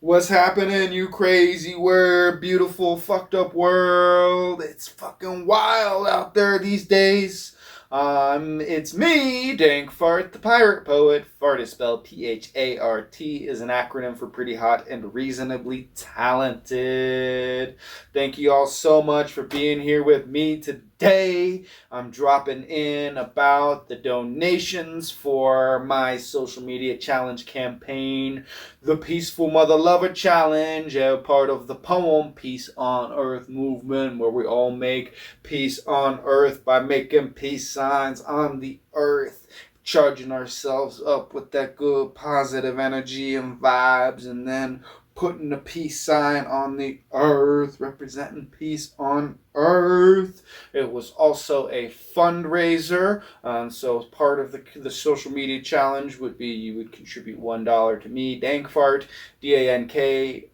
What's happening, you crazy world, beautiful, fucked up world? It's fucking wild out there these days. It's me, Dankfart, the pirate poet. Fart is spelled P-H-A-R-T, is an acronym for pretty hot and reasonably talented. Thank you all so much for being here with me today. I'm dropping in about the donations for my social media challenge campaign, the Peaceful Mother Lover Challenge, a part of the poem Peace on Earth movement, where we all make peace on Earth by making peace signs on the earth, charging ourselves up with that good positive energy and vibes, and then putting a peace sign on the earth, representing peace on earth. It was also a fundraiser. So part of the social media challenge would be you would contribute $1 to me, Dankfart, D-A-N-K,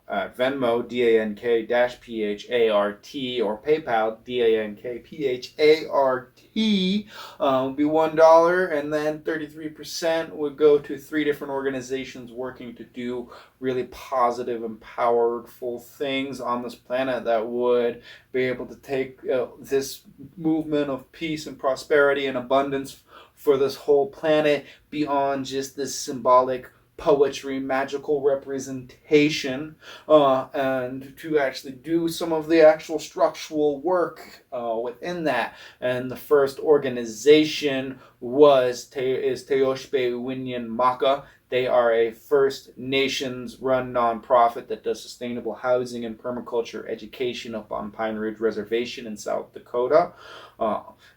Venmo, DANK-PHART, or PayPal, DANKPHART, would be $1, and then 33% would go to 3 different organizations working to do really positive and powerful things on this planet that would be able to take this movement of peace and prosperity and abundance for this whole planet beyond just this symbolic poetry, magical representation, and to actually do some of the actual structural work within that. And the first organization is Teoshbe Winyan Maka. They are a First Nations run nonprofit that does sustainable housing and permaculture education up on Pine Ridge Reservation in South Dakota.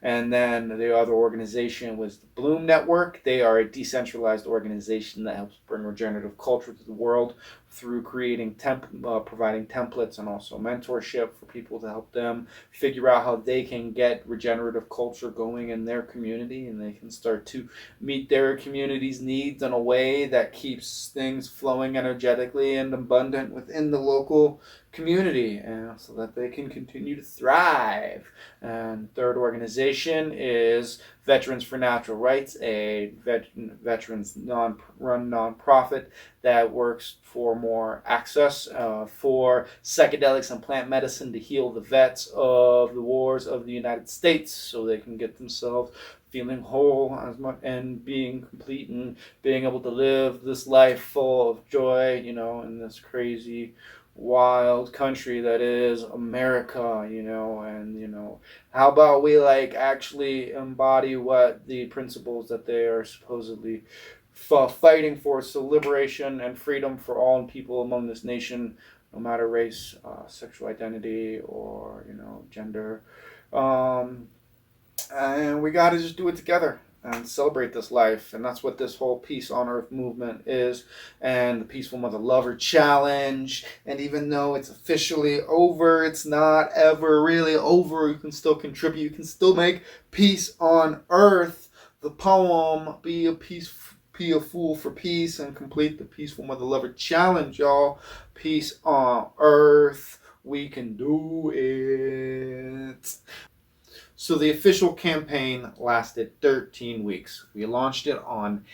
And then the other organization was the Bloom Network. They are a decentralized organization that helps bring regenerative culture to the world through creating providing templates and also mentorship for people to help them figure out how they can get regenerative culture going in their community, and they can start to meet their community's needs in a way that keeps things flowing energetically and abundant within the local community, and so that they can continue to thrive. And third organization is Veterans for Natural Rights, a veterans run nonprofit that works for more access for psychedelics and plant medicine to heal the vets of the wars of the United States, so they can get themselves feeling whole as much and being complete and being able to live this life full of joy, in this crazy wild country that is America, and how about we actually embody what the principles that they are supposedly fighting for, so liberation and freedom for all people among this nation, no matter race, sexual identity, or gender. And we got to just do it together and celebrate this life. And that's what this whole Peace on Earth movement is, and the Peaceful Mother Lover Challenge. And even though it's officially over, it's not ever really over. You can still contribute. You can still make peace on earth. The poem, Be a Fool for Peace, and complete the Peaceful Mother Lover Challenge, y'all. Peace on earth. We can do it. So the official campaign lasted 13 weeks. We launched it on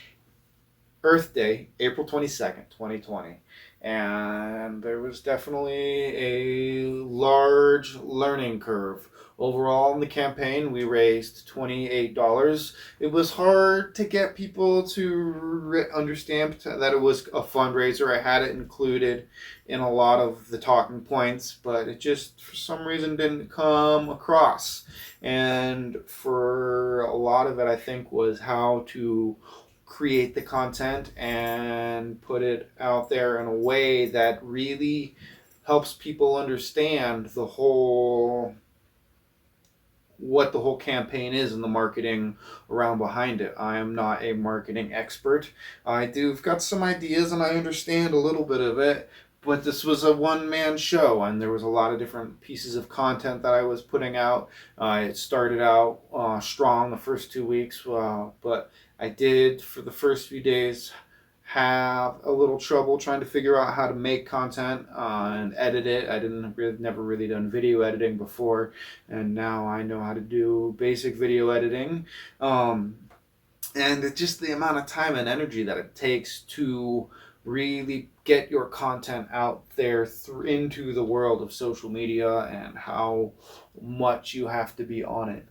Earth Day, April 22nd, 2020. And there was definitely a large learning curve. Overall, in the campaign, we raised $28. It was hard to get people to understand that it was a fundraiser. I had it included in a lot of the talking points, but it just, for some reason, didn't come across. And for a lot of it, I think, was how to create the content and put it out there in a way that really helps people understand what the whole campaign is and the marketing around behind it. I am not a marketing expert. I've got some ideas and I understand a little bit of it, but this was a one-man show, and there was a lot of different pieces of content that I was putting out. It started out strong the first 2 weeks, but I did, for the first few days, have a little trouble trying to figure out how to make content and edit it. Never really done video editing before, and now I know how to do basic video editing. And it's just the amount of time and energy that it takes to really get your content out there into the world of social media, and how much you have to be on it.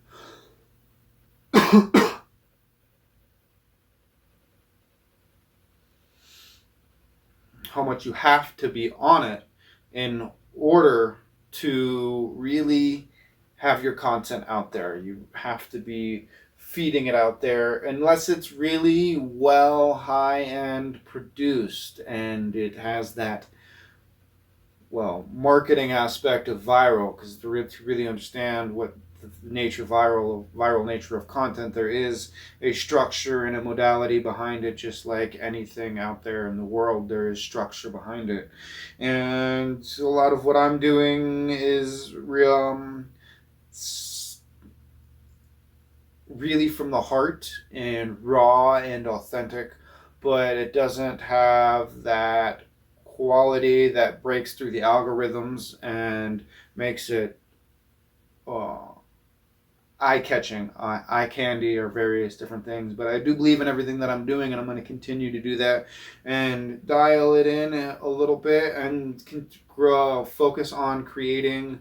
How much you have to be on it in order to really have your content out there. You have to be feeding it out there, unless it's really well high end produced and it has that, well, marketing aspect of viral, because to really understand what the nature viral nature of content, there is a structure and a modality behind it, just like anything out there in the world. There is structure behind it, and a lot of what I'm doing is really from the heart and raw and authentic, but it doesn't have that quality that breaks through the algorithms and makes it uh, eye catching, eye candy, or various different things. But I do believe in everything that I'm doing, and I'm going to continue to do that and dial it in a little bit and focus on creating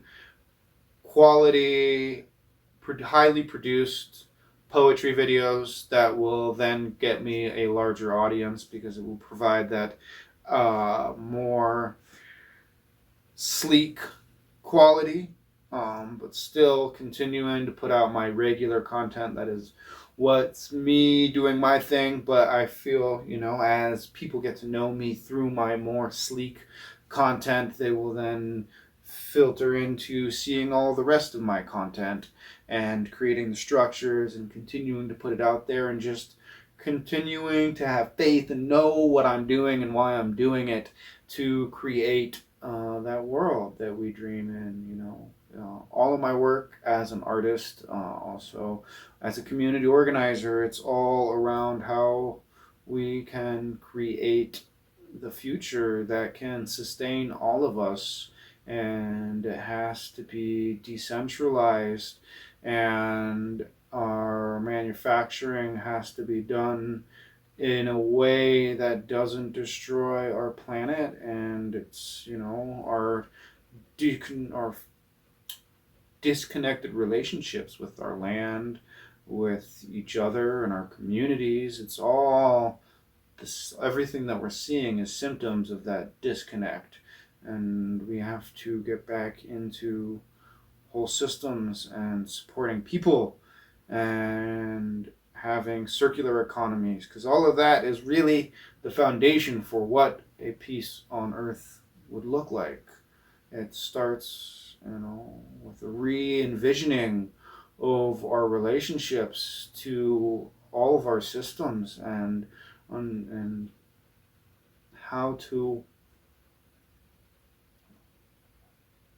quality, highly produced poetry videos that will then get me a larger audience, because it will provide that more sleek quality, but still continuing to put out my regular content. That is what's me doing my thing. But I feel, as people get to know me through my more sleek content, they will then filter into seeing all the rest of my content and creating the structures and continuing to put it out there, and just continuing to have faith and know what I'm doing and why I'm doing it, to create that world that we dream in. All of my work as an artist, also as a community organizer, it's all around how we can create the future that can sustain all of us, and it has to be decentralized, and our manufacturing has to be done in a way that doesn't destroy our planet, and it's our disconnected relationships with our land, with each other, and our communities. It's all everything that we're seeing is symptoms of that disconnect, and we have to get back into whole systems and supporting people and having circular economies, because all of that is really the foundation for what a peace on earth would look like. It starts, with a re-envisioning of our relationships to all of our systems, and how to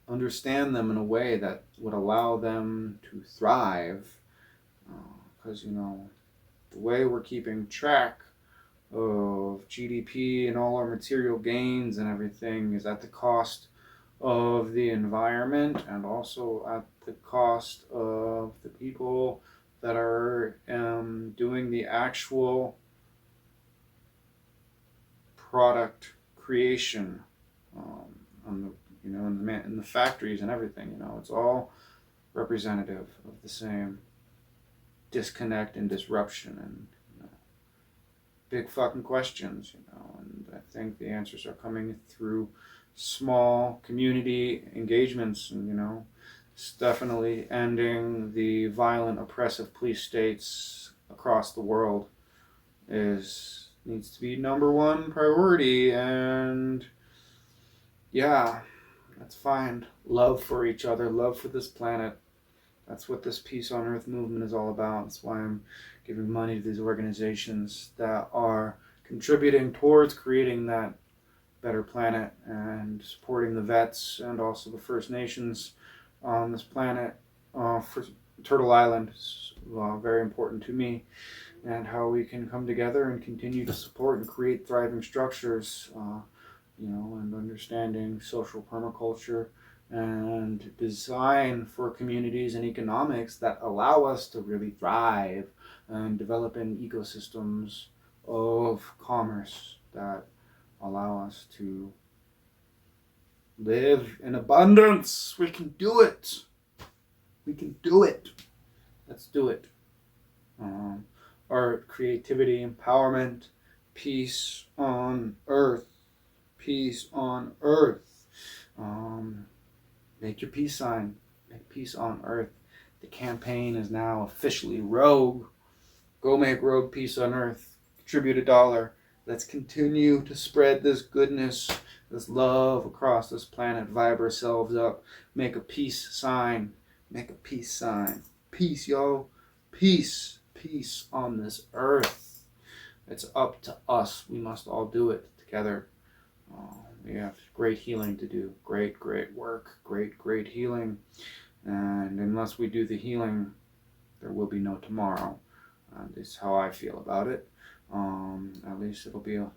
understand them in a way that would allow them to thrive. Because, the way we're keeping track of GDP and all our material gains and everything is at the cost of the environment, and also at the cost of the people that are doing the actual product creation, on the in the factories and everything. It's all representative of the same disconnect and disruption, and big fucking questions. And I think the answers are coming through small community engagements, and it's definitely ending the violent, oppressive police states across the world needs to be number one priority. And yeah, let's find love for each other, love for this planet. That's what this Peace on Earth movement is all about. That's why I'm giving money to these organizations that are contributing towards creating that better planet, and supporting the vets and also the First Nations on this planet. For Turtle Island is very important to me, and how we can come together and continue to support and create thriving structures, and understanding social permaculture and design for communities and economics that allow us to really thrive and develop in ecosystems of commerce that allow us to live in abundance. We can do it. We can do it. Let's do it. Art, creativity, empowerment, peace on earth. Peace on earth. Make your peace sign. Make peace on earth. The campaign is now officially Rogue. Go make Rogue Peace on Earth. Contribute $1. Let's continue to spread this goodness, this love across this planet. Vibe ourselves up. Make a peace sign. Make a peace sign. Peace, yo. Peace. Peace on this earth. It's up to us. We must all do it together. We have great healing to do. Great work. Great healing. And unless we do the healing, there will be no tomorrow. This is how I feel about it. At least it'll be a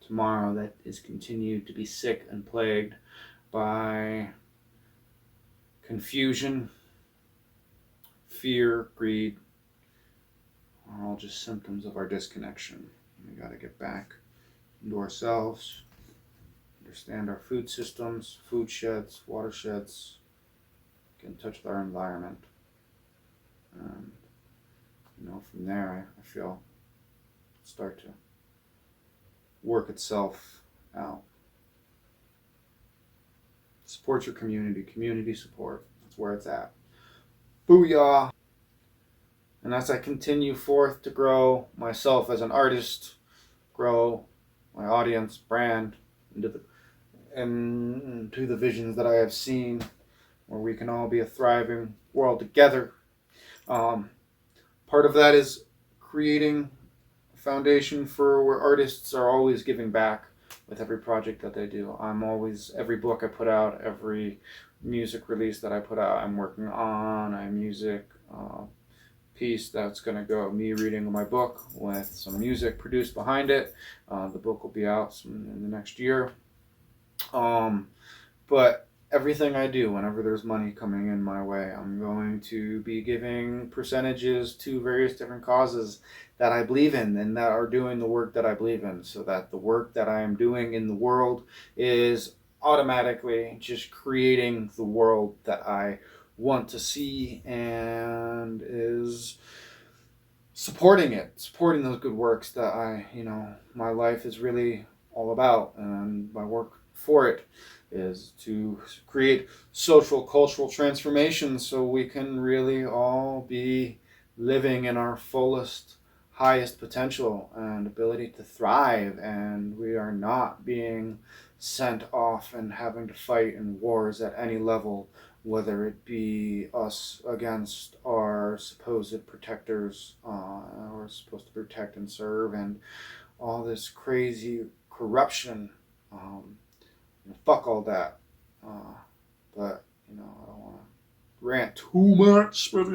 tomorrow that is continued to be sick and plagued by confusion, fear, greed, are all just symptoms of our disconnection. We got to get back into ourselves, understand our food systems, food sheds, watersheds, get in touch with our environment. And, from there, I feel start to work itself out. Support your community support. That's where it's at. Booyah! And as I continue forth to grow myself as an artist, grow my audience, brand, into the visions that I have seen, where we can all be a thriving world together. Part of that is creating a foundation for where artists are always giving back with every project that they do. Every book I put out, every music release that I put out, I'm working on a music piece that's going to go, me reading my book with some music produced behind it. The book will be out in the next year. But everything I do, whenever there's money coming in my way, I'm going to be giving percentages to various different causes that I believe in and that are doing the work that I believe in, so that the work that I am doing in the world is automatically just creating the world that I want to see, and is supporting those good works that my life is really all about, and my work for it is to create social, cultural transformation so we can really all be living in our fullest, highest potential and ability to thrive, and we are not being sent off and having to fight in wars at any level, whether it be us against our supposed protectors, we're supposed to protect and serve, and all this crazy corruption. Fuck all that. But I don't want to rant too much, but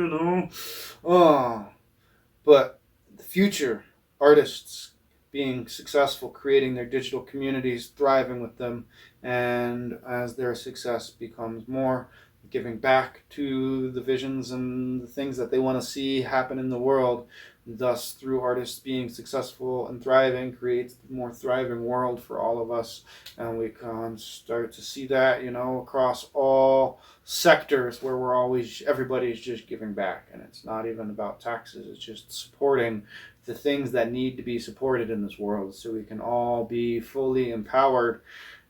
but the future, artists being successful, creating their digital communities, thriving with them, and as their success becomes more, giving back to the visions and the things that they want to see happen in the world. Thus, through artists being successful and thriving, creates a more thriving world for all of us. And we can start to see that, across all sectors where everybody's just giving back. And it's not even about taxes, it's just supporting the things that need to be supported in this world so we can all be fully empowered.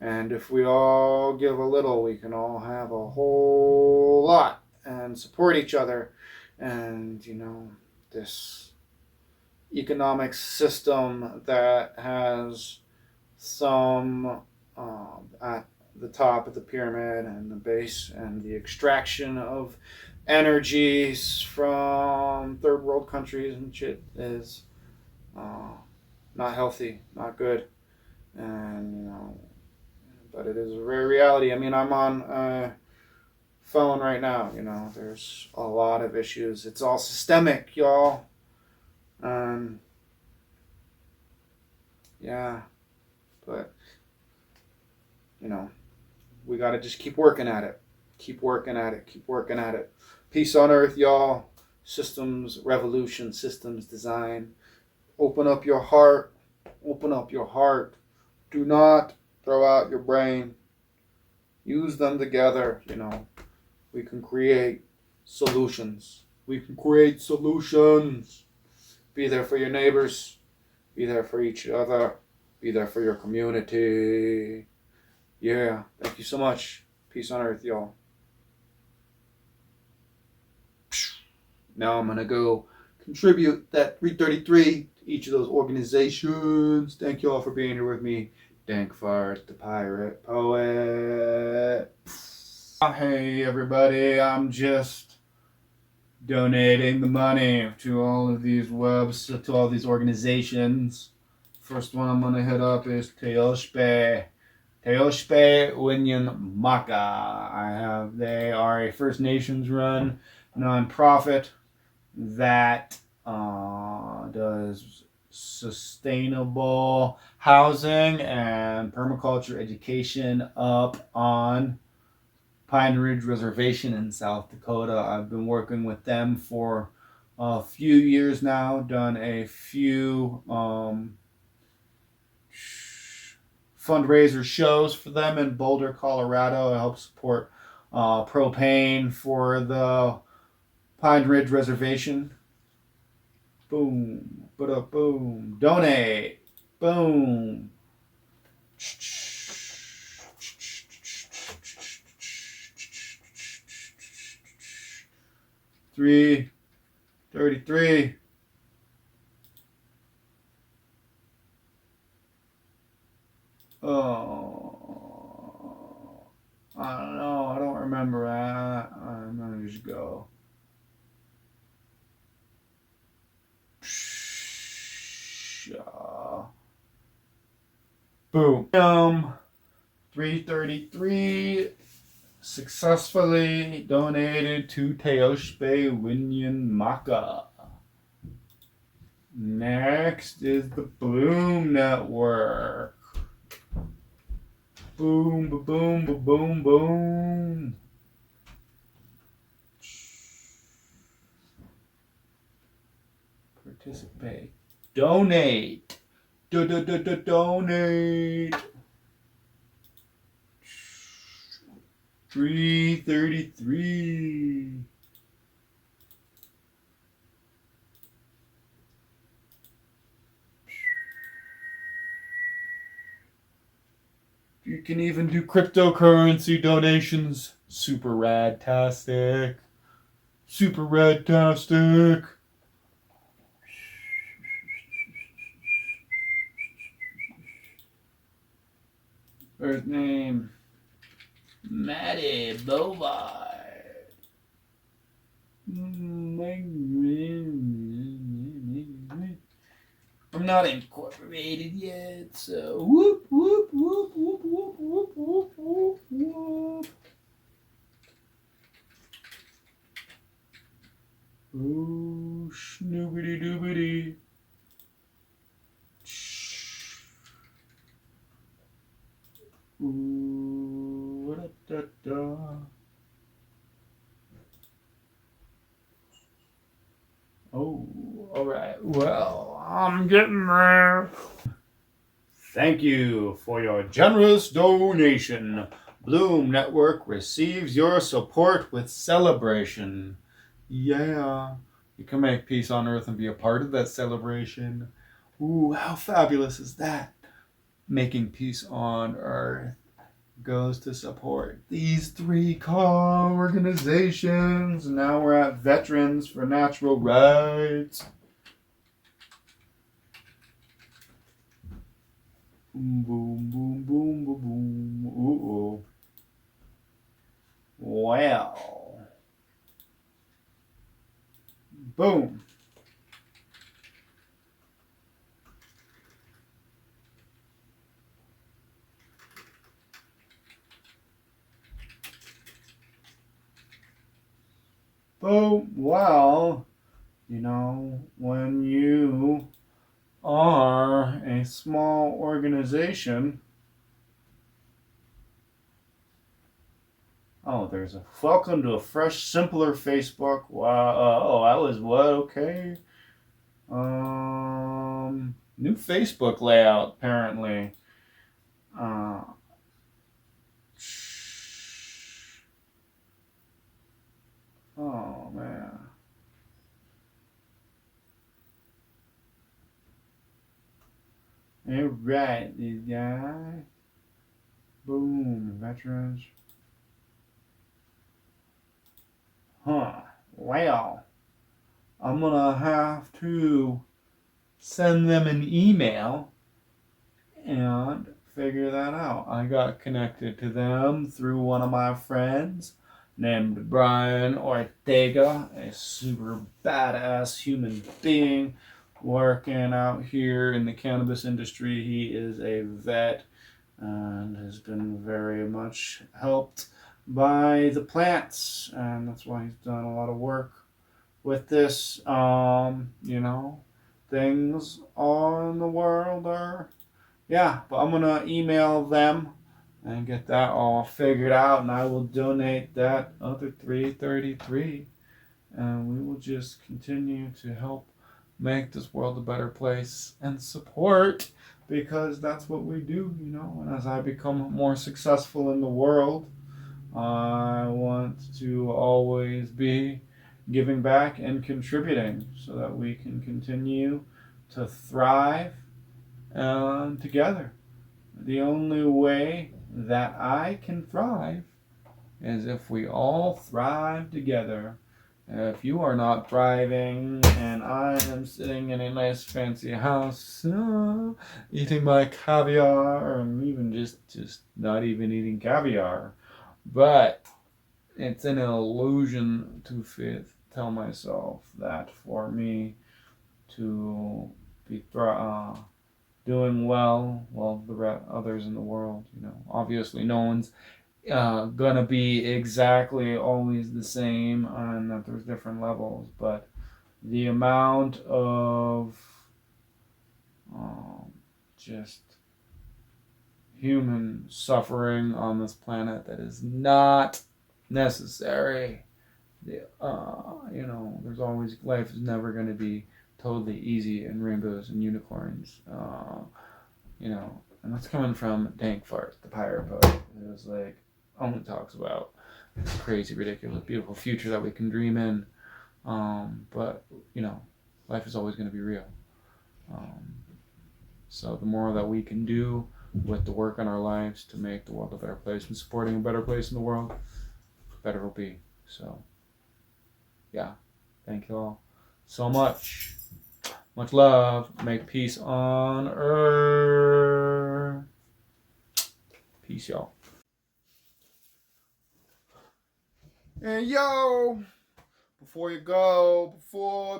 And if we all give a little, we can all have a whole lot and support each other. And, this economic system that has some at the top of the pyramid and the base, and the extraction of energies from third world countries and shit is not healthy, not good. And, but it is a rare reality. I'm on a phone right now, there's a lot of issues. It's all systemic, y'all. Yeah, but we gotta just keep working at it. Keep working at it. Peace on earth, y'all. Systems revolution, systems design. Open up your heart. Do not throw out your brain. Use them together, We can create solutions. We can create solutions. Be there for your neighbors. Be there for each other. Be there for your community. Yeah. Thank you so much. Peace on earth, y'all. Now I'm going to go contribute that 333 to each of those organizations. Thank you all for being here with me. Dankfart, the pirate poet. Hey everybody, I'm just donating the money to all of these to all these organizations. First one I'm going to hit up is Teoshpe Winyan Maka. They are a First Nations run nonprofit that does sustainable housing and permaculture education up on Pine Ridge Reservation in South Dakota. I've been working with them for a few years now, done a few fundraiser shows for them in Boulder, Colorado. I help support propane for the Pine Ridge Reservation. Boom. Boom. Donate. Boom. 333. Oh, I don't know. I don't remember. I'm gonna just go. Boom. 333 successfully donated to Teoshpe Winyan Maka. Next is the Bloom Network. Boom, boom, boom, boom. Participate. Donate. Donate. 333. You can even do cryptocurrency donations. Super rad-tastic. Super rad-tastic. First name, Matty Bovard. I'm not incorporated yet, so whoop, whoop, whoop, whoop, whoop, whoop, whoop, whoop, whoop. Oh, snoobity doobity. Ooh, da, da, da. Oh, all right. Well, I'm getting there. Thank you for your generous donation. Bloom Network receives your support with celebration. Yeah. You can make peace on earth and be a part of that celebration. Ooh, how fabulous is that? Making peace on earth goes to support these 3 organizations. Now we're at Veterans for Natural Rights. Boom, boom, boom, boom, boom, boom. Ooh. Well. Boom. Boom. Well, when you are a small organization. Oh, there's a welcome to a fresh, simpler Facebook. Wow. I was what? Okay. New Facebook layout apparently. Uh, oh man. All right, these guys. Boom, veterans. Huh. Well, I'm gonna have to send them an email and figure that out. I got connected to them through one of my friends named Brian Ortega, a super badass human being working out here in the cannabis industry. He is a vet and has been very much helped by the plants, and that's why he's done a lot of work with this. Things on the world are, yeah, but I'm gonna email them and get that all figured out, and I will donate that other 333, and we will just continue to help make this world a better place and support, because that's what we do, and as I become more successful in the world, I want to always be giving back and contributing so that we can continue to thrive together. The only way that I can thrive is if we all thrive together. If you are not thriving and I am sitting in a nice fancy house, eating my caviar, or even just not even eating caviar, but it's an illusion to tell myself that for me to be doing well, the others in the world, obviously no one's gonna be exactly always the same, and that there's different levels, but the amount of just human suffering on this planet that is not necessary. There's always, life is never going to be totally easy and rainbows and unicorns. And that's coming from Dank Fart, the pirate poet. It was like, only talks about this crazy, ridiculous, beautiful future that we can dream in. But life is always going to be real. So the more that we can do with the work in our lives to make the world a better place and supporting a better place in the world, better it'll be. So, yeah, thank you all so much. Much love. Make peace on earth. Peace, y'all. And yo, before you go,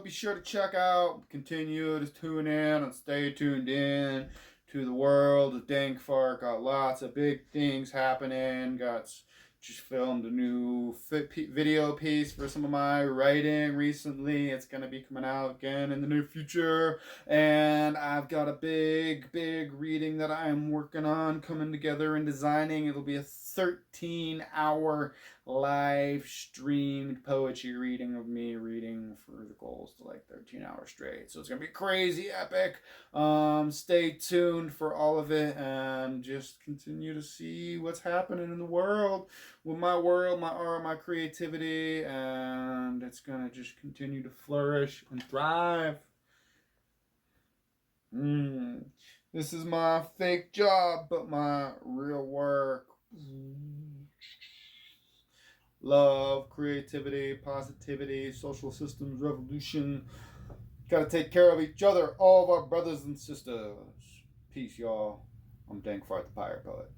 be sure to check out, continue to tune in and stay tuned in to the world of Dank Fart. Got lots of big things happening. Just filmed a new video piece for some of my writing recently. It's going to be coming out again in the near future. And I've got a big reading that I'm working on, coming together and designing. It'll be a 13-hour live streamed poetry reading of me reading for the goals to like 13 hours straight. So it's going to be crazy epic. Stay tuned for all of it and just continue to see what's happening in the world with my world, my art, my creativity, and it's going to just continue to flourish and thrive. This is my fake job, but my real work. Love, creativity, positivity, social systems, revolution. Gotta take care of each other, all of our brothers and sisters. Peace, y'all. I'm Dank Fart, the Pirate Poet.